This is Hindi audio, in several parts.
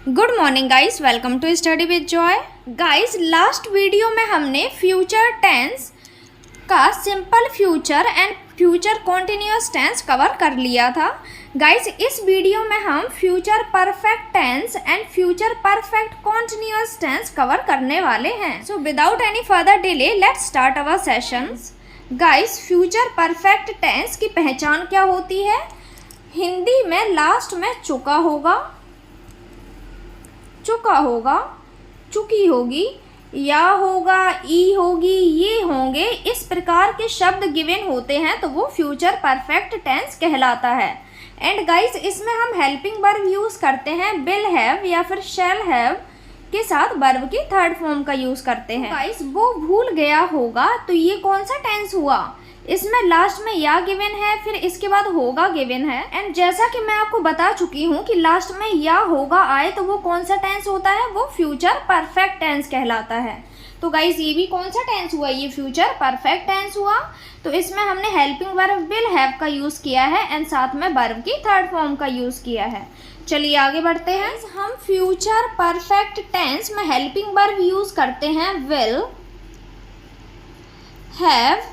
Good morning guys, welcome to study with Joy. Guys, last video में हमने फ्यूचर टेंस का simple future and future continuous tense cover कर लिया था। गाइस, इस वीडियो में हम future perfect tense and future perfect continuous tense cover करने वाले हैं। So without any further delay let's start our sessions. Guys, future perfect tense की पहचान क्या होती है? हिंदी में लास्ट में चुका होगा, चुका होगा, चुकी होगी, या होगा, ई होगी, ये होंगे, इस प्रकार के शब्द गिवन होते हैं तो वो फ्यूचर परफेक्ट टेंस कहलाता है। एंड गाइस, इसमें हम हेल्पिंग वर्ब यूज़ करते हैं विल हैव या फिर शैल हैव के साथ वर्ब की थर्ड फॉर्म का यूज़ करते हैं। गाइस, वो भूल गया होगा, तो ये कौन सा टेंस हुआ? इसमें लास्ट में या गिवन है, फिर इसके बाद होगा गिवन है। एंड जैसा कि मैं आपको बता चुकी हूँ कि लास्ट में या होगा आए तो वो कौन सा टेंस होता है? वो फ्यूचर परफेक्ट टेंस कहलाता है। तो गाइस, ये भी कौन सा टेंस हुआ? ये फ्यूचर परफेक्ट टेंस हुआ। तो इसमें हमने हेल्पिंग वर्ब विल हैव का यूज़ किया है एंड साथ में वर्ब की थर्ड फॉर्म का यूज़ किया है। चलिए आगे बढ़ते हैं। हम फ्यूचर परफेक्ट टेंस में हेल्पिंग वर्ब यूज़ करते हैं विल, हैव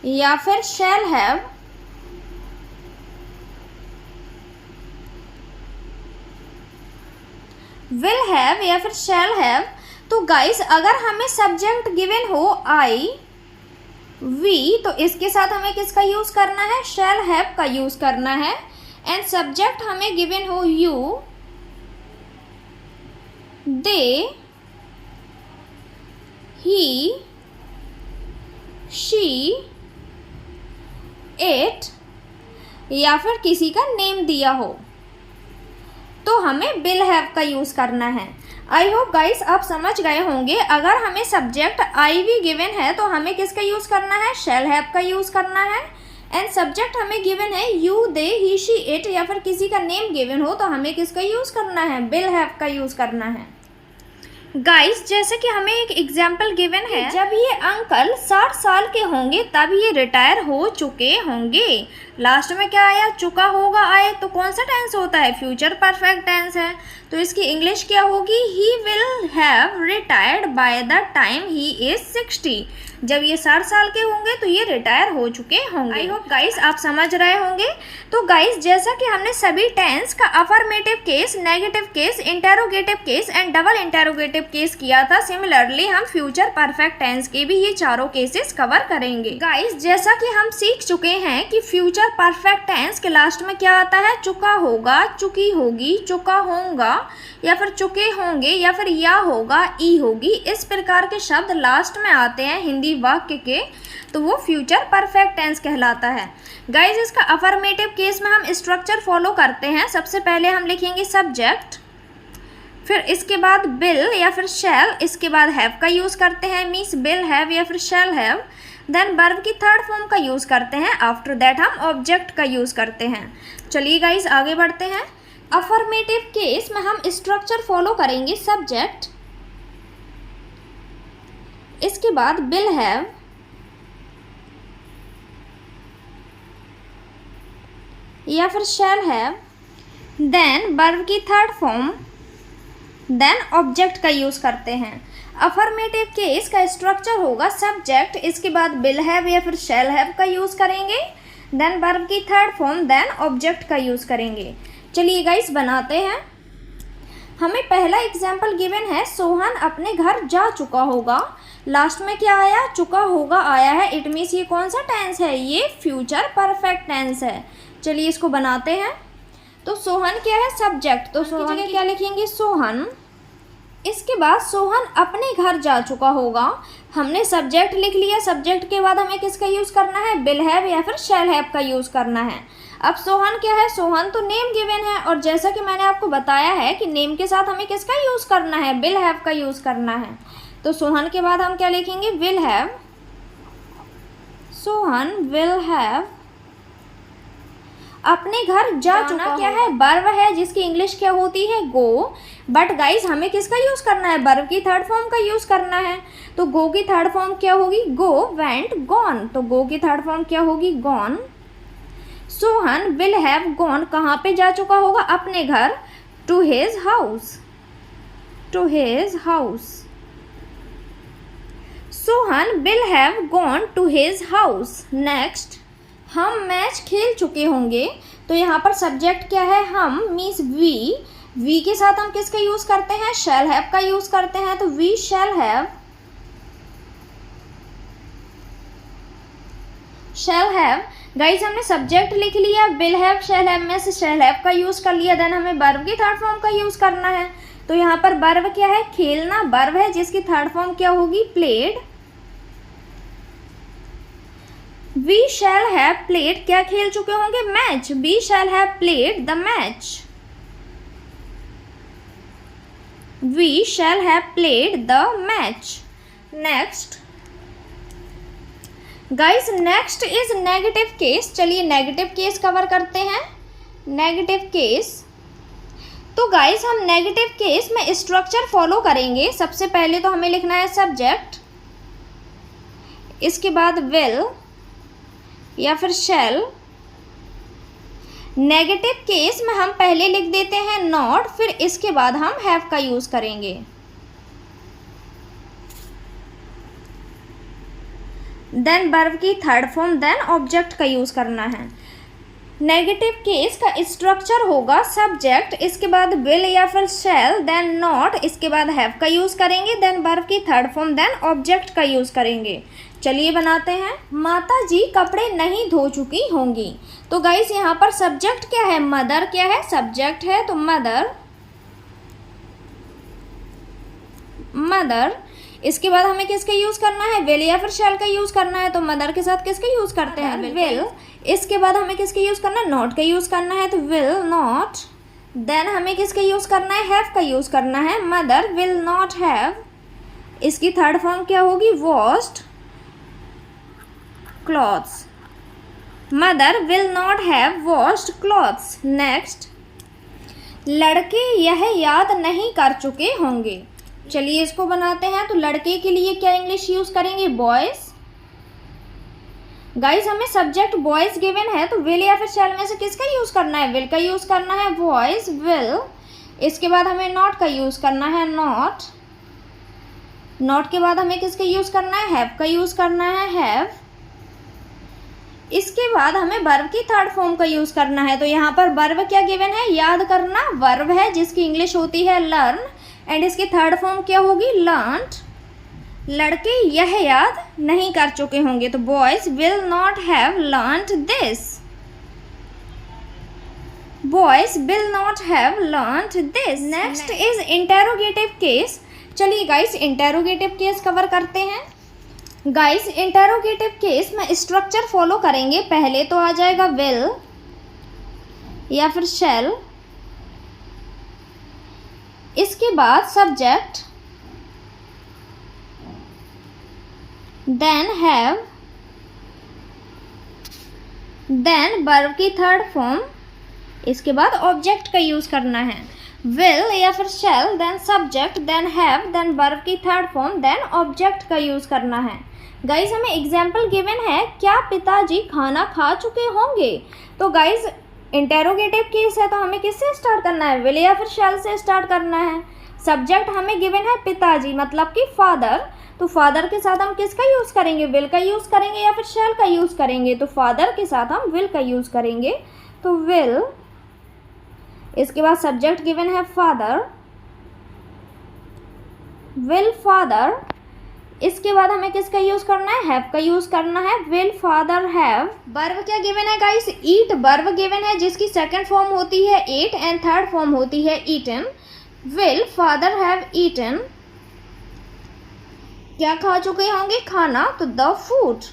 या फिर शैल हैव, विल हैव या फिर शैल हैव। तो गाइस, अगर हमें सब्जेक्ट गिवन हो आई, वी, तो इसके साथ हमें किसका यूज करना है? शैल हैव का यूज करना है। एंड सब्जेक्ट हमें गिवन हो you, they, he, she, it या फिर किसी का नेम दिया हो तो हमें विल हैव का यूज़ करना है। आई होप गाइस आप समझ गए होंगे। अगर हमें सब्जेक्ट आई वी गिवन है तो हमें किसका यूज़ करना है? शैल हैव का यूज़ करना है। एंड सब्जेक्ट हमें गिवन है you, they, he, she, it या फिर किसी का नेम गिवन हो तो हमें किसका यूज़ करना है? विल हैव का यूज़ करना है। गाइस, जैसे कि हमें एक एग्जाम्पल गिवन है, जब ये अंकल 60 साल के होंगे तब ये रिटायर हो चुके होंगे। लास्ट में क्या आया? चुका होगा आए, तो कौन सा टेंस होता है? फ्यूचर परफेक्ट टेंस है। तो इसकी इंग्लिश क्या होगी? He will have retired by the time he is 60। जब ये 60 साल के होंगे तो ये रिटायर हो चुके होंगे। आई होप गाइस आप समझ रहे होंगे। तो गाइस, जैसा कि हमने सभी टेंस का affirmative case, negative case, interrogative case and double interrogative case किया था, सिमिलरली हम फ्यूचर परफेक्ट टेंस के भी ये चारों केसेस कवर करेंगे। गाइस, जैसा कि हम सीख चुके हैं कि फ्यूचर परफेक्ट टेंस के लास्ट में क्या आता है? चुका होगा, चुकी होगी, चुका होगा या फिर चुके होंगे या फिर या होगा, ई होगी, इस प्रकार के शब्द लास्ट में आते हैं हिंदी वाक्य के तो वो फ्यूचर परफेक्ट टेंस कहलाता है। गाइस, इसका अफर्मेटिव केस में हम स्ट्रक्चर फॉलो करते हैं। सबसे पहले हम लिखेंगे सब्जेक्ट, फिर इसके बाद विल या फिर शैल, इसके बाद हैव का यूज़ करते हैं, मीन्स विल हैव या फिर शैल हैव। देन वर्ब की थर्ड फॉर्म का यूज़ करते हैं। आफ्टर दैट हम ऑब्जेक्ट का यूज़ करते हैं। चलिए गाइस आगे बढ़ते हैं। अफर्मेटिव केस में हम स्ट्रक्चर फॉलो करेंगे सब्जेक्ट, इसके बाद विल हैव, या फिर शैल हैव, देन वर्ब की थर्ड फॉर्म, देन ऑब्जेक्ट का यूज़ करते हैं। अफर्मेटिव केस का स्ट्रक्चर होगा सब्जेक्ट, इसके बाद विल हैव या फिर शैल हैव का यूज़ करेंगे, देन वर्ब की थर्ड फॉर्म, देन ऑब्जेक्ट का यूज़ करेंगे। चलिए गाइस बनाते हैं। हमें पहला एग्जाम्पल गिवन है, सोहन अपने घर जा चुका होगा। लास्ट में क्या आया? चुका होगा आया है। इट मीन्स ये कौन सा टेंस है? ये फ्यूचर परफेक्ट टेंस है। चलिए इसको बनाते हैं। तो सोहन क्या है? सब्जेक्ट, तो सोहन की क्या लिखेंगे? सोहन। इसके बाद सोहन अपने घर जा चुका होगा। हमने सब्जेक्ट लिख लिया। सब्जेक्ट के बाद हमें किसका यूज़ करना है? विल हैव या फिर शैल हैव का यूज़ करना है। अब सोहन क्या है? सोहन तो नेम गिवन है और जैसा कि मैंने आपको बताया है कि नेम के साथ हमें किसका यूज़ करना है? विल हैव का यूज़ करना है। तो सोहन के बाद हम क्या लिखेंगे? Will have. Sohan will have अपने घर जा चुका क्या है? वर्ब है जिसकी इंग्लिश क्या होती है? गो। बट गाइस हमें किसका यूज़ करना है? वर्ब की थर्ड फॉर्म का यूज़ करना है। तो गो की थर्ड फॉर्म क्या होगी? Go, went, gone. तो गो की थर्ड फॉर्म क्या होगी? Gone. Sohan will have gone, कहाँ पे जा चुका होगा? अपने घर। To his house, to his house. Sohan will have gone to his house. Next, हम मैच खेल चुके होंगे, तो यहाँ पर सब्जेक्ट क्या है, हम मीन्स वी के साथ हम किसका यूज़ करते हैं, शैल हैव का यूज़ करते हैं, तो we shall have, shall have. Guys हमने सब्जेक्ट लिख लिया, विल हैव शैल हैव में से शैल हैव का यूज़ कर लिया, देन हमें वर्ब की थर्ड फॉर्म का यूज़ करना है। तो यहाँ पर वर्ब क्या है, खेलना वर्ब है, जिसकी थर्ड फॉर्म क्या होगी, played. We shall have played, क्या खेल चुके होंगे, match. We shall have played the match, we shall have played the match. Next guys, next is negative case. चलिए नेगेटिव केस कवर करते हैं। नेगेटिव केस, तो गाइस हम नेगेटिव केस में स्ट्रक्चर फॉलो करेंगे। सबसे पहले तो हमें लिखना है सब्जेक्ट, इसके बाद विल या फिर शैल। नेगेटिव केस में हम पहले लिख देते हैं नॉट, फिर इसके बाद हम हैव का यूज करेंगे। देन वर्ब की थर्ड फॉर्म, देन ऑब्जेक्ट का यूज करना है। नेगेटिव केस का स्ट्रक्चर होगा सब्जेक्ट, इसके बाद विल या फिर शैल, देन नॉट, इसके बाद हैव का यूज करेंगे, देन वर्ब की थर्ड फॉर्म, देन ऑब्जेक्ट का यूज करेंगे। चलिए बनाते हैं। माता जी कपड़े नहीं धो चुकी होंगी। तो गाइस यहाँ पर सब्जेक्ट क्या है, मदर क्या है, सब्जेक्ट है, तो मदर, मदर। इसके बाद हमें किसका यूज करना है, विल या फिर शैल का यूज करना है, तो मदर के साथ किसका यूज करते हैं, विल। इसके बाद हमें किसका यूज करना है, नॉट का यूज करना है, तो विल नॉट। देन हमें किसका यूज करना है, हैव का यूज करना है, मदर विल नॉट हैव। इसकी थर्ड फॉर्म क्या होगी, washed clothes, mother will not have washed clothes. Next, लड़के यह याद नहीं कर चुके होंगे। चलिए इसको बनाते हैं। तो लड़के के लिए क्या इंग्लिश यूज करेंगे, बॉयज। गाइस हमें सब्जेक्ट बॉयज गिवन है, तो विल या फिर शैल में से किसका यूज करना है, विल का यूज करना है, बॉयज विल। इसके बाद हमें नॉट का यूज करना है, नॉट। नॉट के बाद हमें किसका यूज करना है, हैव का यूज करना है, हैव। इसके बाद हमें वर्ब की थर्ड फॉर्म का यूज करना है। तो यहाँ पर वर्ब क्या गिवन है, याद करना वर्ब है, जिसकी इंग्लिश होती है लर्न, एंड इसकी थर्ड फॉर्म क्या होगी, लर्नड। लड़के यह याद नहीं कर चुके होंगे, तो boys will not have learned this, boys will not have learned this. Next is interrogative case. चलिए गाइस इंटेरोगेटिव केस कवर करते हैं। गाइस इंटेरोगेटिव केस में स्ट्रक्चर फॉलो करेंगे। पहले तो आ जाएगा विल या फिर शैल, इसके बाद subject, then have, then verb की थर्ड फॉर्म, इसके बाद ऑब्जेक्ट का यूज करना है। विल या फिर shall, then subject, then have, then verb की थर्ड फॉर्म, देन ऑब्जेक्ट का यूज करना है। गाइज हमें एग्जाम्पल गिवन है, क्या पिताजी खाना खा चुके होंगे। तो गाइज इंटेरोगेटिव केस है, तो हमें किससे स्टार्ट करना है, विल या फिर शैल से स्टार्ट करना है। सब्जेक्ट हमें गिवन है पिताजी, मतलब कि फादर, तो फादर के साथ हम किसका यूज़ करेंगे, विल का यूज़ करेंगे या फिर शैल का यूज़ करेंगे। तो फादर के साथ हम विल का यूज़ करेंगे, तो विल। इसके बाद सब्जेक्ट गिवन है फादर, विल फादर। इसके बाद हमें किसका यूज करना है, हैव का यूज करना है, विल फादर हैव। वर्ब क्या गिवन है गाइस, ईट वर्ब गिवन है, जिसकी सेकंड फॉर्म होती है एट एंड थर्ड फॉर्म होती है eaten. Will father have eaten, क्या खा चुके होंगे, खाना, तो the food.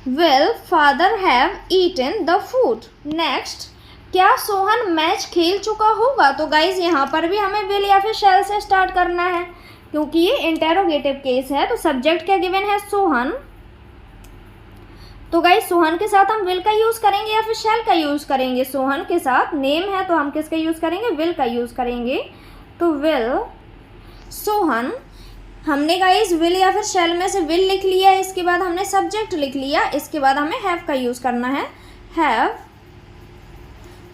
Will father have eaten the food. Next, क्या सोहन मैच खेल चुका होगा। तो गाइज यहाँ पर भी हमें विल या फिर शैल से स्टार्ट करना है, क्योंकि ये इंटेरोगेटिव केस है। तो सब्जेक्ट क्या गिवन है, सोहन। तो गाइज सोहन के साथ हम विल का यूज करेंगे या फिर शैल का यूज करेंगे। सोहन के साथ नेम है, तो हम किसका यूज करेंगे, विल का यूज करेंगे, तो विल सोहन। हमने गाइज विल या फिर शैल में से विल लिख लिया, इसके बाद हमने सब्जेक्ट लिख लिया, इसके बाद हमें हैव का यूज करना है, हैव।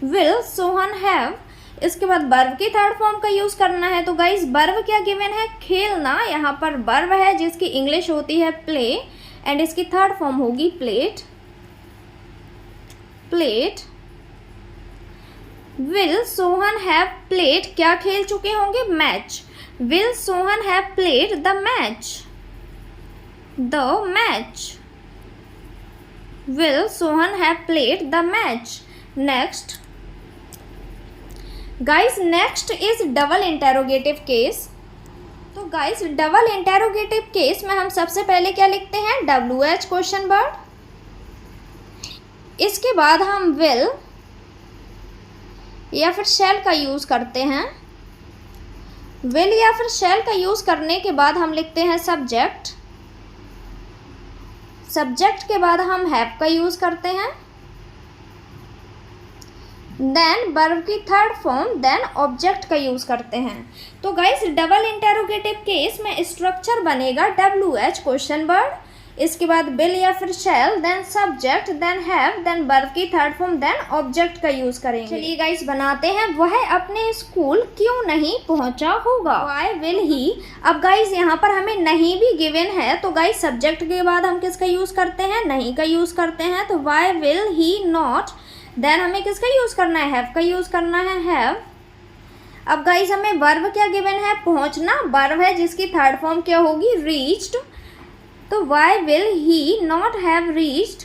विल सोहन हैव, इसके बाद वर्ब की थर्ड फॉर्म का यूज़ करना है। तो गाइस वर्ब क्या गिवन है, खेलना। यहाँ पर वर्ब है जिसकी इंग्लिश होती है प्ले एंड इसकी थर्ड फॉर्म होगी plate. Plate. Will Sohan have played, क्या खेल चुके होंगे, match. Will Sohan have played the match. The match. Will Sohan have played the match. Next guys, next is double interrogative case. तो गाइस डबल इंटेरोगेटिव केस में हम सबसे पहले क्या लिखते हैं, WH क्वेश्चन वर्ड, इसके बाद हम विल या फिर शैल का यूज़ करते हैं। विल या फिर शैल का यूज़ करने के बाद हम लिखते हैं सब्जेक्ट। सब्जेक्ट के बाद हम हैव का यूज़ करते हैं। देन वर्ब की थर्ड फॉर्म, देन ऑब्जेक्ट का यूज़ करते हैं। तो गाइस डबल इंटेरोगेटिव केस में स्ट्रक्चर बनेगा WH क्वेश्चन वर्ड, इसके बाद विल या फिर shall, then subject, then have, then verb की थर्ड फॉर्म, देन ऑब्जेक्ट का यूज़ करेंगे। चलिए गाइस बनाते हैं। वह अपने स्कूल क्यों नहीं पहुंचा होगा, व्हाई विल ही। अब गाइस यहाँ पर हमें नहीं भी गिवन है, तो गाइस सब्जेक्ट के बाद हम किसका यूज़ करते हैं, नहीं का यूज़ करते हैं। तो why will he not, then हमें किसका यूज़ करना है, हैव का यूज़ करना है, हैव। अब गाइस हमें वर्ब क्या गिवन है, पहुंचना। वर्ब है जिसकी थर्ड फॉर्म क्या होगी, रीच्ड। तो why will he not have reached,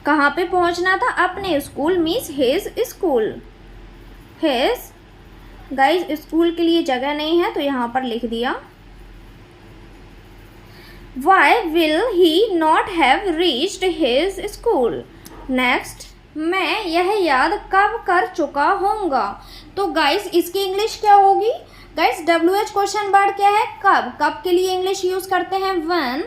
कहाँ पे पहुंचना था, अपने school, means his school. His, guys school के लिए जगह नहीं है तो यहाँ पर लिख दिया। Why will he not have reached his school? Next, मैं यह याद कब कर चुका होऊंगा। तो गाइस इसकी इंग्लिश क्या होगी, गाइस WH क्वेश्चन वर्ड क्या है, कब। कब के लिए इंग्लिश यूज करते हैं, when।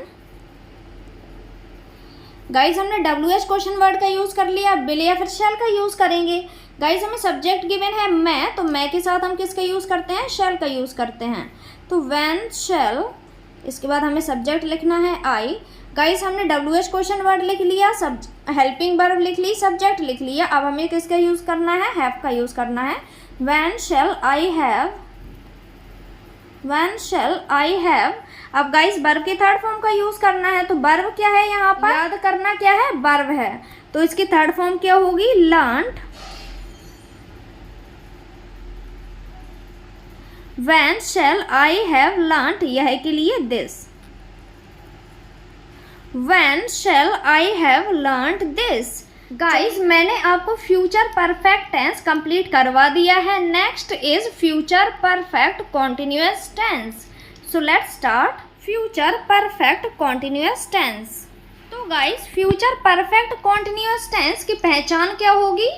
गाइस हमने WH क्वेश्चन वर्ड का यूज कर लिया, विल या फिर शैल का यूज करेंगे। गाइस हमें सब्जेक्ट गिवन है मैं, तो मैं के साथ हम किसका यूज करते हैं, शैल का यूज करते हैं। तो when shall, इसके बाद हमें सब्जेक्ट लिखना है आई। गाइस हमने WH क्वेश्चन वर्ड लिख लिया, सब हेल्पिंग वर्ब लिख ली, सब्जेक्ट लिख लिया। अब हमें किसका यूज़ करना है, हैव का यूज़ करना है। When shall I have, when shall I have. अब गाइस वर्ब की थर्ड फॉर्म का यूज़ करना है। तो वर्ब क्या है यहाँ पर, याद करना क्या है, वर्ब है। तो इसकी थर्ड फॉर्म क्या होगी, learned. When shall I have learnt, यह के लिए this। When shall I have learnt this? Guys मैंने आपको फ्यूचर परफेक्ट टेंस कंप्लीट करवा दिया है। Next is future perfect continuous tense. So let's start. Future perfect continuous tense. तो guys future perfect continuous tense की पहचान क्या होगी,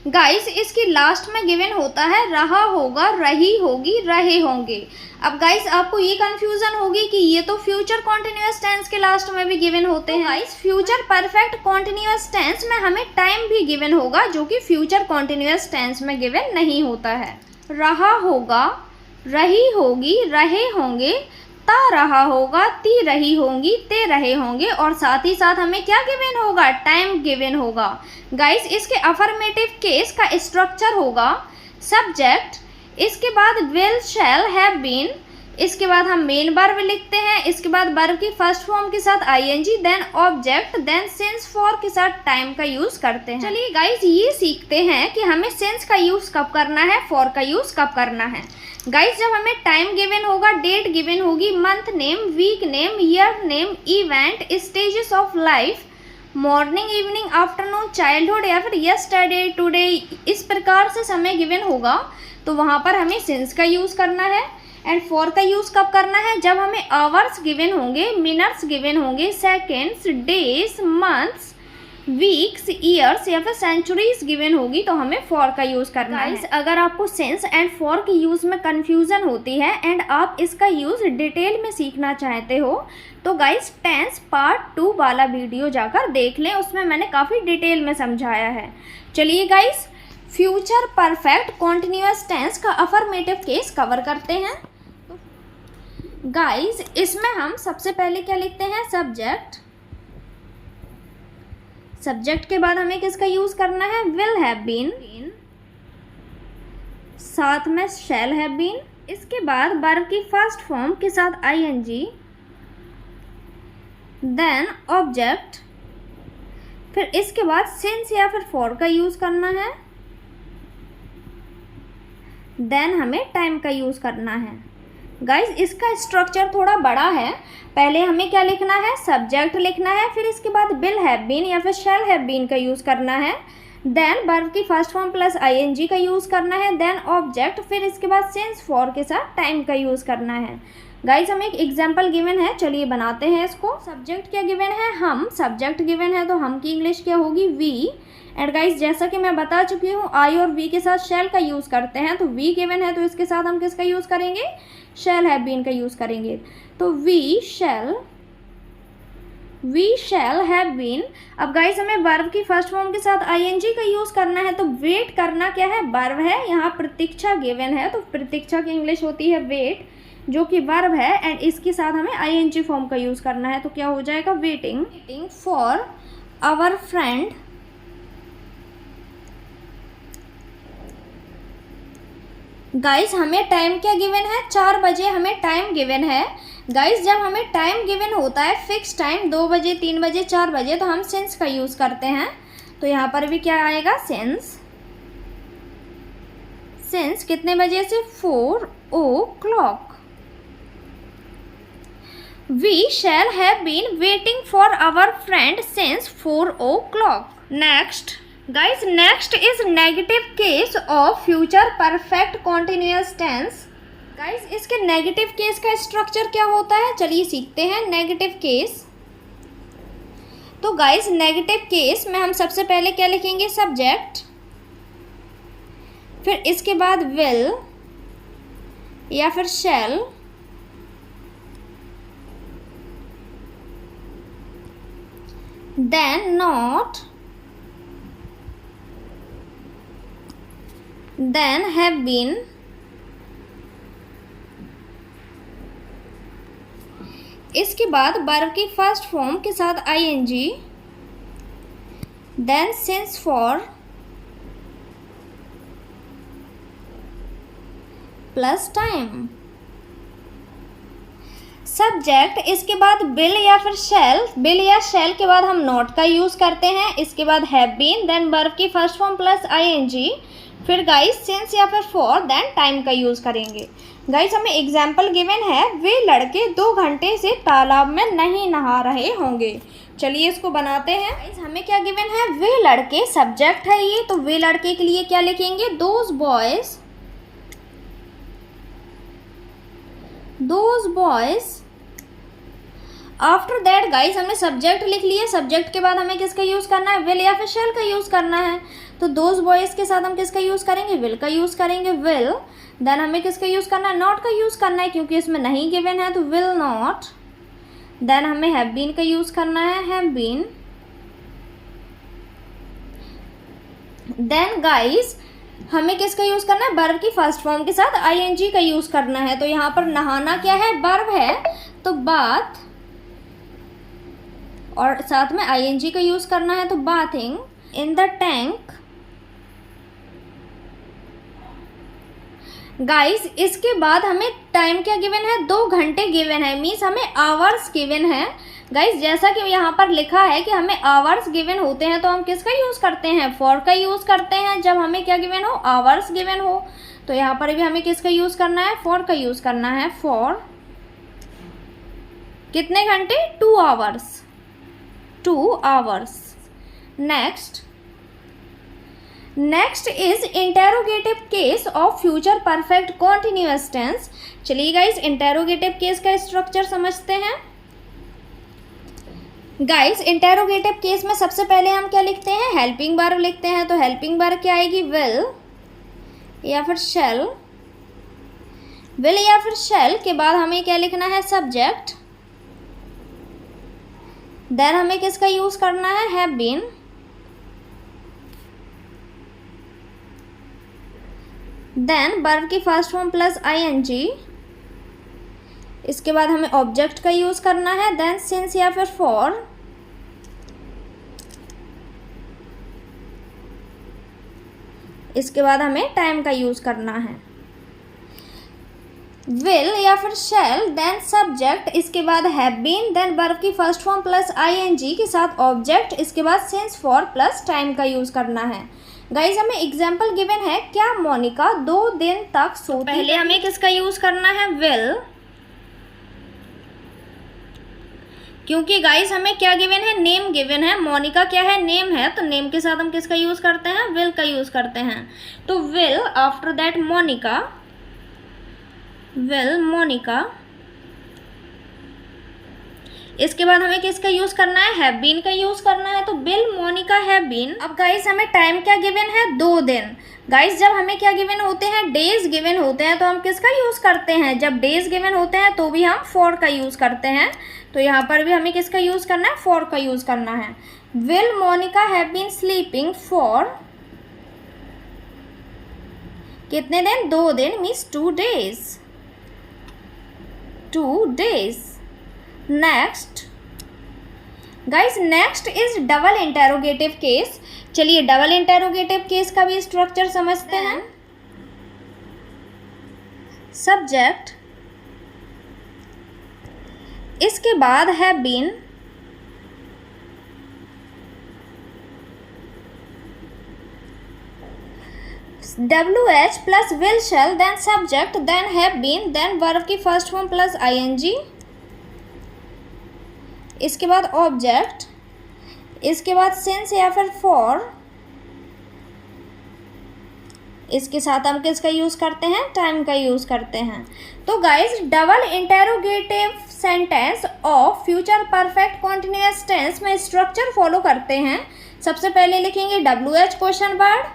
गाइस इसकी लास्ट में गिवन होता है रहा होगा, रही होगी, रहे होंगे। अब गाइस आपको ये कंफ्यूजन होगी कि ये तो फ्यूचर कॉन्टिन्यूअस टेंस के लास्ट में भी गिवन होते हैं। Guys future perfect continuous tense में हमें टाइम भी गिवन होगा, जो कि फ्यूचर कॉन्टिन्यूअस टेंस में गिवन नहीं होता है। रहा होगा, रही होगी, रहे होंगे, ता रहा होगा, ती रही होंगी, ते रहे होंगे, और साथ ही साथ हमें क्या गिवन होगा, टाइम गिवन होगा। गाइस इसके अफर्मेटिव केस का स्ट्रक्चर होगा सब्जेक्ट, इसके बाद विल, शैल, हैव बीन, इसके बाद हम मेन वर्ब लिखते हैं, इसके बाद वर्ब की फर्स्ट फॉर्म के साथ ing, then object, then since for के साथ टाइम का यूज करते हैं। चलिए गाइस ये सीखते हैं कि हमें सिंस का यूज कब करना है, फॉर का यूज कब करना है। गाइस जब हमें टाइम गिवन होगा, डेट गिवन होगी, month name, week name, year name, event, stages of life, morning, evening, afternoon, childhood या फिर यस्टरडे, टुडे, इस प्रकार से समय गिवन होगा, तो वहाँ पर हमें सिंस का यूज़ करना है। एंड फॉर का यूज़ कब करना है, जब हमें आवर्स गिवन होंगे, मिनट्स गिवन होंगे, seconds, days, months, weeks, years या फिर सेंचुरीज गिवन होगी, तो हमें फॉर का यूज़ करना है। अगर आपको सिंस एंड फॉर की यूज़ में कन्फ्यूज़न होती है एंड आप इसका यूज़ डिटेल में सीखना चाहते हो, तो गाइस टेंस पार्ट 2 वाला वीडियो जाकर देख लें, उसमें मैंने काफ़ी डिटेल में समझाया है। चलिए guys future perfect continuous tense का अफर्मेटिव केस कवर करते हैं। गाइस इसमें हम सबसे पहले क्या लिखते हैं, सब्जेक्ट, सब्जेक्ट के बाद हमें किसका यूज़ करना है, विल हैव बीन, साथ में शैल हैव बीन, इसके बाद वर्ब की फर्स्ट फॉर्म के साथ आईएनजी, देन ऑब्जेक्ट, फिर इसके बाद सिंस या फिर फॉर का यूज़ करना है, देन हमें टाइम का यूज़ करना है। गाइज इसका स्ट्रक्चर थोड़ा बड़ा है। पहले हमें क्या लिखना है, सब्जेक्ट लिखना है, फिर इसके बाद विल हैव बीन या फिर शैल हैव बीन का यूज़ करना है, देन वर्ब की फर्स्ट फॉर्म प्लस आईएनजी का यूज़ करना है, देन ऑब्जेक्ट, फिर इसके बाद सिंस फॉर के साथ टाइम का यूज़ करना है। गाइज हमें एक एग्जाम्पल गिवन है, चलिए बनाते हैं इसको। सब्जेक्ट क्या गिवन है, हम, सब्जेक्ट गिवन है तो हम की इंग्लिश क्या होगी, वी। एंड गाइज जैसा कि मैं बता चुकी हूँ आई और वी के साथ शैल का यूज़ करते हैं, तो वी गिवन है तो इसके साथ हम किसका यूज़ करेंगे, शैल हैव बीन का यूज़ करेंगे। तो वी शैल हैव बीन। अब गाइस हमें वर्ब की फर्स्ट फॉर्म के साथ आईएनजी का यूज़ करना है, तो वेट करना क्या है, वर्ब है। यहाँ प्रतीक्षा गिवन है तो प्रतीक्षा की इंग्लिश होती है वेट, जो कि वर्ब है, एंड इसके साथ हमें आईएनजी फॉर्म का यूज़ करना है, तो क्या हो जाएगा, waiting for our friend guys हमें टाइम क्या गिवन है, 4 बजे हमें टाइम गिवन है। गाइस जब हमें टाइम गिवन होता है फिक्स टाइम 2 बजे 3 बजे 4 बजे, तो हम सिंस का यूज़ करते हैं। तो यहाँ पर भी क्या आएगा, सिंस कितने बजे से, 4 o'clock। We shall have been waiting for our friend since 4 o'clock। Next guys next is negative case of future perfect continuous tense. Guys इसके नेगेटिव केस का स्ट्रक्चर क्या होता है, चलिए सीखते हैं। नेगेटिव केस, तो गाइज नेगेटिव केस में हम सबसे पहले क्या लिखेंगे, सब्जेक्ट, फिर इसके बाद विल या फिर shall, then not, then have been, इसके बाद वर्ब की फर्स्ट फॉर्म के साथ ING, then since for plus time. Subject, इसके बाद बिल या फिर शैल, बिल या शैल के बाद हम नॉट का यूज़ करते हैं, इसके बाद हैव बीन, देन वर्ब की फर्स्ट फॉर्म प्लस आईएनजी, फिर गाइस सिंस या फिर फॉर, देन टाइम का यूज़ करेंगे। गाइस हमें एग्जाम्पल गिवन है, वे लड़के 2 घंटे से तालाब में नहीं नहा रहे होंगे। चलिए इसको बनाते हैं। गाइस हमें क्या गिवन है, वे लड़के, सब्जेक्ट है ये, तो वे लड़के के लिए क्या लिखेंगे, those boys. After that guys हमने सब्जेक्ट लिख लिया, सब्जेक्ट के बाद हमें किसका यूज़ करना है, विल या फिर शैल का यूज़ करना है। तो दोज बॉयज़ के साथ हम किसका यूज़ करेंगे, विल का यूज़ करेंगे, विल। देन हमें किसका यूज़ करना है, नॉट का यूज़ करना है, क्योंकि इसमें नहीं गिवन है तो विल नॉट। देन हमें हैव बीन का यूज़ करना है, हैव बीन। देन गाइस हमें किसका यूज़ करना है, वर्ब की फर्स्ट फॉर्म के साथ आईएनजी का यूज़ करना है। तो यहाँ पर नहाना क्या है, वर्ब है, तो बाथ, और साथ में आईएनजी का यूज़ करना है, तो bathing in the tank. Guys इसके बाद हमें टाइम क्या गिवन है, 2 घंटे गिवन है, मीन्स हमें आवर्स गिवन है। गाइस जैसा कि यहाँ पर लिखा है कि हमें आवर्स गिवन होते हैं, तो हम किसका यूज़ करते हैं, फॉर का यूज़ करते हैं जब हमें क्या गिवन हो, आवर्स गिवन हो। तो यहाँ पर भी हमें किसका यूज़ करना है, फॉर का यूज़ करना है, फॉर कितने घंटे, 2 hours. Next is interrogative case of future perfect continuous tense. चलिए गाइस इंटेरोगेटिव केस का स्ट्रक्चर समझते हैं। गाइस इंटेरोगेटिव केस में सबसे पहले हम क्या लिखते हैं, हेल्पिंग वर्ब लिखते हैं। तो हेल्पिंग वर्ब क्या आएगी, विल या फिर शैल। विल या फिर शैल के बाद हमें क्या लिखना है, सब्जेक्ट। देन हमें किसका यूज़ करना है, हैव बीन। देन वर्ब की फर्स्ट फॉर्म प्लस आईएनजी, इसके बाद हमें ऑब्जेक्ट का यूज़ करना है, देन सिंस या फिर फॉर। इसके बाद हमें टाइम का यूज़ करना है। विल या फिर शैल, देन सब्जेक्ट, इसके बाद हैव बीन, देन वर्ब की फर्स्ट फॉर्म प्लस आईएनजी के साथ ऑब्जेक्ट, इसके बाद सिंस फॉर प्लस टाइम का यूज़ करना है। गाइज हमें एग्जाम्पल गिवन है, क्या मोनिका 2 दिन तक सोती। पहले हमें किसका यूज़ करना है, विल, क्योंकि गाइज हमें क्या गिवन है, नेम गिवन है। मोनिका क्या है, नेम है, तो नेम के साथ हम किसका यूज़ करते हैं, विल का यूज़ करते हैं। तो will, after that Monica, will Monica, इसके बाद हमें किसका यूज़ करना है, हैव बीन का यूज़ करना है। तो विल मोनिका हैव बीन। अब गाइज हमें टाइम क्या गिवन है, 2 दिन। गाइज जब हमें क्या गिवन होते हैं, डेज गिवन होते हैं, तो हम किसका यूज़ करते हैं, जब डेज गिवन होते हैं तो भी हम फॉर का यूज़ करते हैं। तो यहाँ पर भी हमें किसका यूज़ करना है, फॉर का यूज़ करना है। Will Monica have been sleeping for कितने दिन, 2 दिन, means 2 days, 2 days। Next guys, next is double interrogative case. चलिए डबल इंटेरोगेटिव केस का भी स्ट्रक्चर समझते हैं। सब्जेक्ट, इसके बाद have been, WH plus will shall, then subject, then have been, then verb की फर्स्ट फॉर्म प्लस आईएनजी, इसके बाद ऑब्जेक्ट, इसके बाद सिंस या फिर फॉर, इसके साथ हम किसका यूज़ करते हैं, टाइम का यूज़ करते हैं। तो guys double interrogative sentence of future perfect continuous tense में स्ट्रक्चर फॉलो करते हैं। सबसे पहले लिखेंगे WH question word,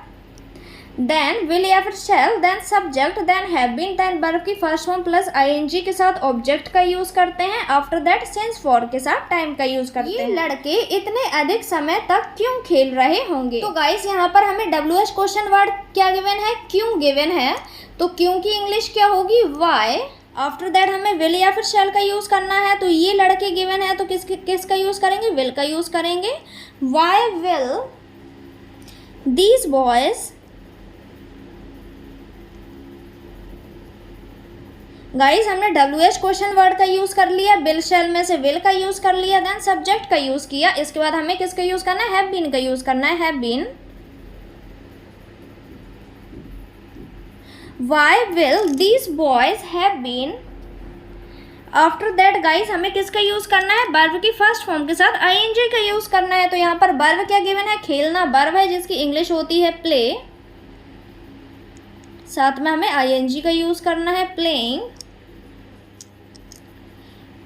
then will या फिर shall, then subject, then have been, then verb की फर्स्ट फॉर्म प्लस आईएनजी के साथ ऑब्जेक्ट का यूज़ करते हैं। आफ्टर दैट सिंस फॉर के साथ टाइम का यूज़ करते हैं। ये लड़के इतने अधिक समय तक क्यों खेल रहे होंगे। तो गाइस यहाँ पर हमें WH क्वेश्चन वर्ड क्या गिवन है, क्यों गिवन है। तो क्यों की इंग्लिश क्या होगी, वाई। आफ्टर दैट हमें विल या फिर शैल का यूज़ करना है। तो ये लड़के गिवन है तो किसका यूज़ करेंगे, विल का यूज़ करेंगे। Why will these boys, guys हमने WH क्वेश्चन वर्ड का यूज़ कर लिया, विल शैल में से विल का यूज़ कर लिया, देन सब्जेक्ट का यूज़ किया। इसके बाद हमें किसका यूज़ करना है, हैव बीन का यूज़ करना है, have been. Why will these boys have been. After that guys हमें किसका यूज़ करना है, वर्ब की फर्स्ट फॉर्म के साथ आईएनजी का यूज़ करना है। तो यहाँ पर वर्ब क्या गिवन है, खेलना वर्ब है जिसकी इंग्लिश होती है प्ले, साथ में हमें आईएनजी का यूज़ करना है, प्लेइंग।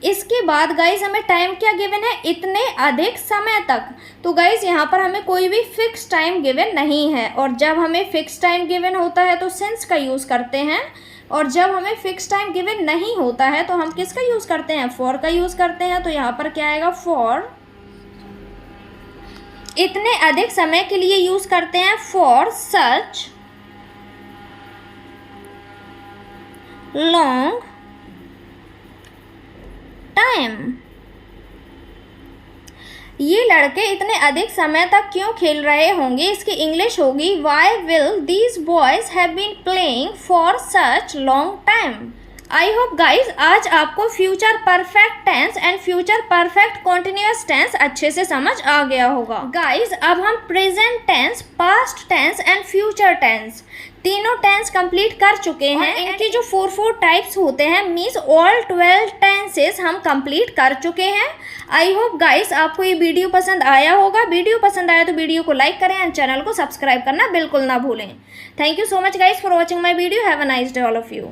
इसके बाद गाइज हमें टाइम क्या गिवन है, इतने अधिक समय तक। तो गाइज यहाँ पर हमें कोई भी फिक्स टाइम गिवन नहीं है, और जब हमें फिक्स टाइम गिवन होता है तो सिंस का यूज़ करते हैं, और जब हमें फिक्स टाइम गिवन नहीं होता है तो हम किसका यूज़ करते हैं, फॉर का यूज़ करते हैं। तो यहाँ पर क्या आएगा, फॉर। इतने अधिक समय के लिए यूज़ करते हैं, फॉर सच लॉन्ग टाइम। ये लड़के इतने अधिक समय तक क्यों खेल रहे होंगे, इसकी इंग्लिश होगी why will these boys have been playing for such long time. I hope guys आज आपको future perfect tense and future perfect continuous tense अच्छे से समझ आ गया होगा। गाइज अब हम present tense, past tense and future tense तीनों टेंस कंप्लीट कर चुके हैं। इनके जो 4 टाइप्स होते हैं, मीन्स ऑल 12 टेंसेस हम कंप्लीट कर चुके हैं। आई होप गाइस आपको ये वीडियो पसंद आया होगा। वीडियो पसंद आया तो वीडियो को लाइक करें एंड चैनल को सब्सक्राइब करना बिल्कुल ना भूलें। Thank you so much guys for watching my video. Have a nice day all of you.